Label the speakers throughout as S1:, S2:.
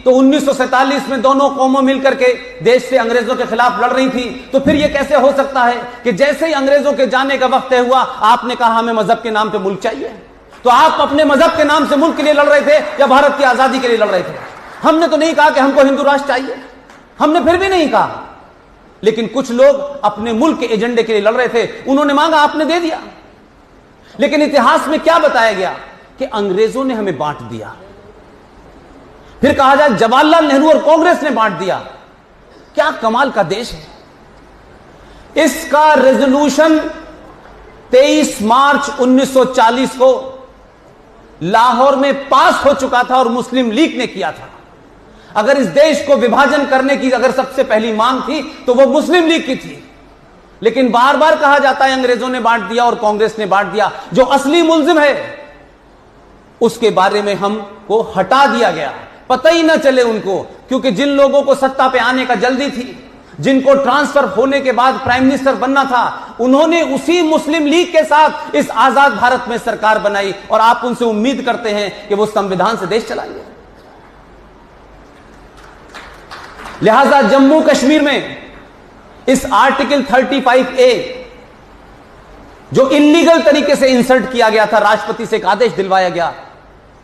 S1: तो 1947 में दोनों कौमें मिलकर के देश से अंग्रेजों के खिलाफ लड़ रही थी। तो फिर यह कैसे हो सकता है कि जैसे ही अंग्रेजों के जाने का वक्त तय हुआ आपने कहा हमें मजहब के नाम पे मुल्क चाहिए? तो आप अपने मजहब के नाम से मुल्क के लिए लड़ रहे थे या भारत की आजादी के लिए लड़ रहे थे? हमने तो नहीं कहा कि हमको हिंदू राष्ट्र चाहिए, हमने फिर भी नहीं कहा, लेकिन कुछ लोग अपने मुल्क के एजेंडे के लिए लड़ रहे थे, उन्होंने मांगा, आपने दे दिया। लेकिन इतिहास में क्या बताया गया कि अंग्रेजों ने हमें बांट दिया। फिर कहा जाए जवाहरलाल नेहरू और कांग्रेस ने बांट दिया। क्या कमाल का देश है। इसका रेजोल्यूशन 23 मार्च 1940 को लाहौर में पास हो चुका था और मुस्लिम लीग ने किया था। अगर इस देश को विभाजन करने की अगर सबसे पहली मांग थी तो वो मुस्लिम लीग की थी। लेकिन बार बार कहा जाता है अंग्रेजों ने बांट दिया और कांग्रेस ने बांट दिया। जो असली मुल्जिम है उसके बारे में हमको हटा दिया गया, पता ही ना चले उनको, क्योंकि जिन लोगों को सत्ता पे आने का जल्दी थी, जिनको ट्रांसफर होने के बाद प्राइम मिनिस्टर बनना था, उन्होंने उसी मुस्लिम लीग के साथ इस आजाद भारत में सरकार बनाई और आप उनसे उम्मीद करते हैं कि वो संविधान से देश चलाएंगे। लिहाजा जम्मू कश्मीर में इस आर्टिकल 35A जो इल्लीगल तरीके से इंसर्ट किया गया था, राष्ट्रपति से एक आदेश दिलवाया गया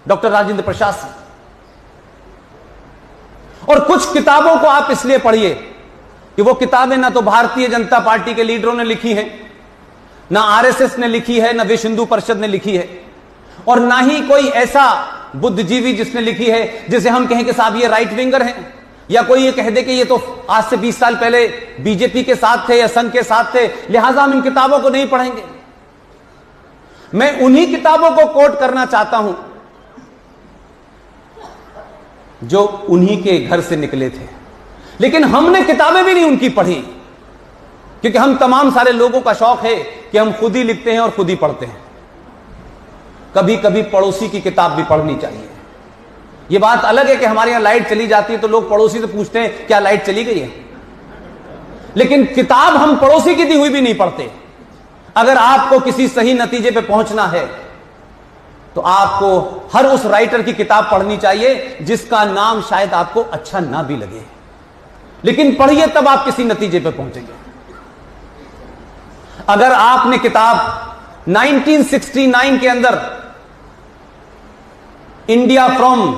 S1: डॉक्टर राजेंद्र प्रसाद से। और कुछ किताबों को आप इसलिए पढ़िए कि वो किताबें ना तो भारतीय जनता पार्टी के लीडरों ने लिखी हैं, ना आरएसएस ने लिखी है, ना विश्व हिंदू परिषद ने लिखी है, और ना ही कोई ऐसा बुद्धिजीवी जिसने लिखी है जिसे हम कहें कि साहब ये राइट विंगर हैं, या कोई ये कह दे कि ये तो आज से 20 साल पहले बीजेपी के साथ थे या संघ के साथ थे, लिहाजा हम इन किताबों को नहीं पढ़ेंगे। मैं उन्हीं किताबों को कोट करना चाहता हूं जो उन्हीं के घर से निकले थे। लेकिन हमने किताबें भी नहीं उनकी पढ़ी, क्योंकि हम तमाम सारे लोगों का शौक है कि हम खुद ही लिखते हैं और खुद ही पढ़ते हैं। कभी कभी पड़ोसी की किताब भी पढ़नी चाहिए। यह बात अलग है कि हमारे यहां लाइट चली जाती है तो लोग पड़ोसी से पूछते हैं क्या लाइट चली गई है, लेकिन किताब हम पड़ोसी की दी हुई भी नहीं पढ़ते। अगर आपको किसी सही नतीजे पे पहुंचना है तो आपको हर उस राइटर की किताब पढ़नी चाहिए जिसका नाम शायद आपको अच्छा ना भी लगे, लेकिन पढ़िए तब आप किसी नतीजे पे पहुंचेंगे। अगर आपने किताब 1969 के अंदर India from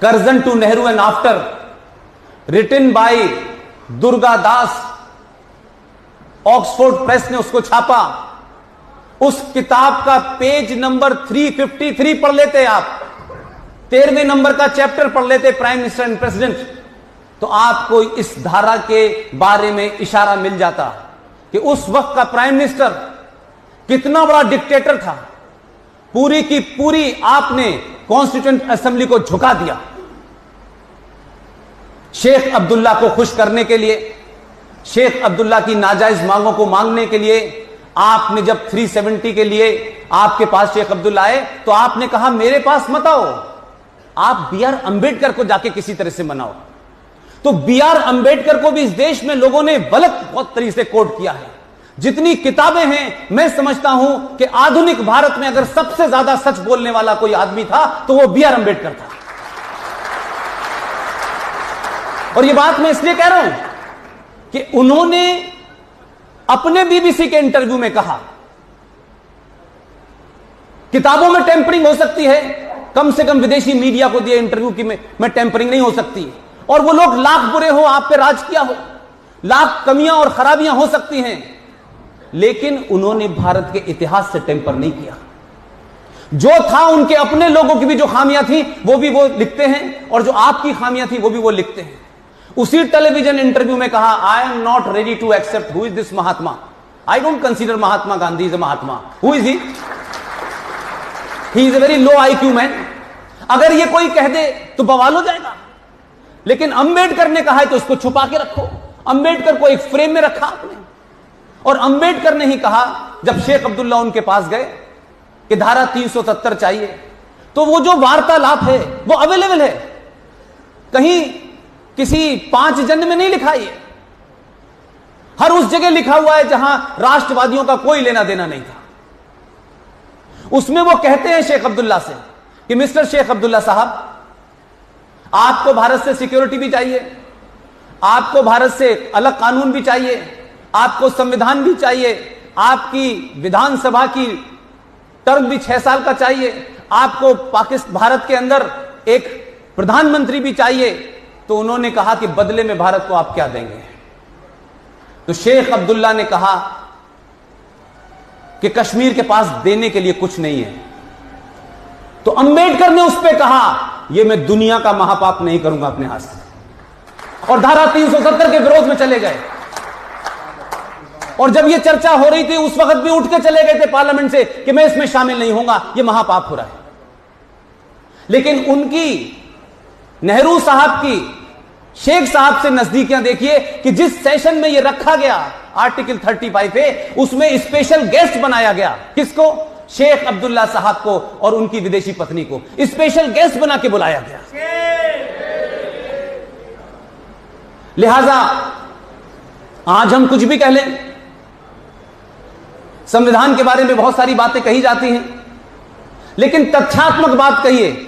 S1: Curzon to Nehru and after, written by Durga Das, Oxford press ने उसको छापा, उस किताब का पेज नंबर 353 पढ़ लेते आप, 13वें नंबर का चैप्टर पढ़ लेते प्राइम मिनिस्टर एंड प्रेसिडेंट, तो आपको इस धारा के बारे में इशारा मिल जाता कि उस वक्त का प्राइम मिनिस्टर कितना बड़ा डिक्टेटर था। पूरी की पूरी आपने कॉन्स्टिट्यूएंट असेंबली को झुका दिया। शेख अब्दुल्ला को खुश करने के लिए, शेख अब्दुल्ला की नाजायज मांगों को मांगने के लिए आपने जब 370 के लिए आपके पास शेख अब्दुल्ला आए तो आपने कहा मेरे पास मत आओ, आप बी आर अंबेडकर को जाके किसी तरह से मनाओ। तो बी आर अंबेडकर को भी इस देश में लोगों ने गलत बहुत तरीके से कोट किया है। जितनी किताबें हैं, मैं समझता हूं कि आधुनिक भारत में अगर सबसे ज्यादा सच बोलने वाला कोई आदमी था तो वो बी आर अंबेडकर था। और ये बात मैं इसलिए कह रहा हूं कि उन्होंने अपने बीबीसी के इंटरव्यू में कहा किताबों में टेम्परिंग हो सकती है, कम से कम विदेशी मीडिया को दिए इंटरव्यू की में टेम्परिंग नहीं हो सकती। और वो लोग लाख बुरे हो, आप पे राज किया हो, लाख कमियां और खराबियां हो सकती हैं, लेकिन उन्होंने भारत के इतिहास से टेम्पर नहीं किया। जो था उनके अपने लोगों की भी जो खामियां थी वो भी वो लिखते हैं, और जो आपकी खामियां थी वो भी वो लिखते हैं। उसी टेलीविजन इंटरव्यू में कहा I am not ready to accept who is this Mahatma, I don't consider Mahatma Gandhi is a Mahatma, who is he is a very low IQ man. अगर ये कोई कह दे तो बवाल हो जाएगा, लेकिन अंबेडकर ने कहा है तो उसको छुपा के रखो। अंबेडकर को एक फ्रेम में रखा आपने, और अंबेडकर ने ही कहा जब शेख अब्दुल्ला उनके पास गए कि धारा 370 चाहिए, तो वो जो वार्तालाप है वो अवेलेबल है, कहीं किसी 5 जन में नहीं लिखा, है हर उस जगह लिखा हुआ है जहां राष्ट्रवादियों का कोई लेना देना नहीं था। उसमें वो कहते हैं शेख अब्दुल्ला से कि मिस्टर शेख अब्दुल्ला साहब, आपको भारत से सिक्योरिटी भी चाहिए, आपको भारत से अलग कानून भी चाहिए, आपको संविधान भी चाहिए, आपकी विधानसभा की टर्म भी 6 साल का चाहिए, आपको भारत के अंदर एक प्रधानमंत्री भी चाहिए। तो उन्होंने कहा कि बदले में भारत को आप क्या देंगे? तो शेख अब्दुल्ला ने कहा कि कश्मीर के पास देने के लिए कुछ नहीं है। तो अंबेडकर ने उस पर कहा, यह मैं दुनिया का महापाप नहीं करूंगा अपने हाथ से, और धारा 370 के विरोध में चले गए। और जब यह चर्चा हो रही थी उस वक्त भी उठ के चले गए थे पार्लियामेंट से कि मैं इसमें शामिल नहीं होऊंगा, यह महापाप हो रहा है। लेकिन उनकी, नेहरू साहब की शेख साहब से नजदीकियां देखिए कि जिस सेशन में यह रखा गया आर्टिकल 35 है, उसमें स्पेशल गेस्ट बनाया गया। किसको? शेख अब्दुल्ला साहब को और उनकी विदेशी पत्नी को स्पेशल गेस्ट बना के बुलाया गया। लिहाजा आज हम कुछ भी कह लें, संविधान के बारे में बहुत सारी बातें कही जाती हैं, लेकिन तथ्यात्मक बात कहिए,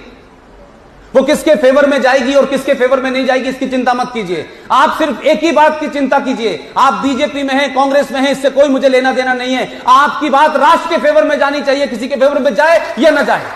S1: वो किसके फेवर में जाएगी और किसके फेवर में नहीं जाएगी इसकी चिंता मत कीजिए। आप सिर्फ एक ही बात की चिंता कीजिए, आप बीजेपी में हैं, कांग्रेस में हैं, इससे कोई मुझे लेना देना नहीं है। आपकी बात राष्ट्र के फेवर में जानी चाहिए, किसी के फेवर में जाए या ना जाए।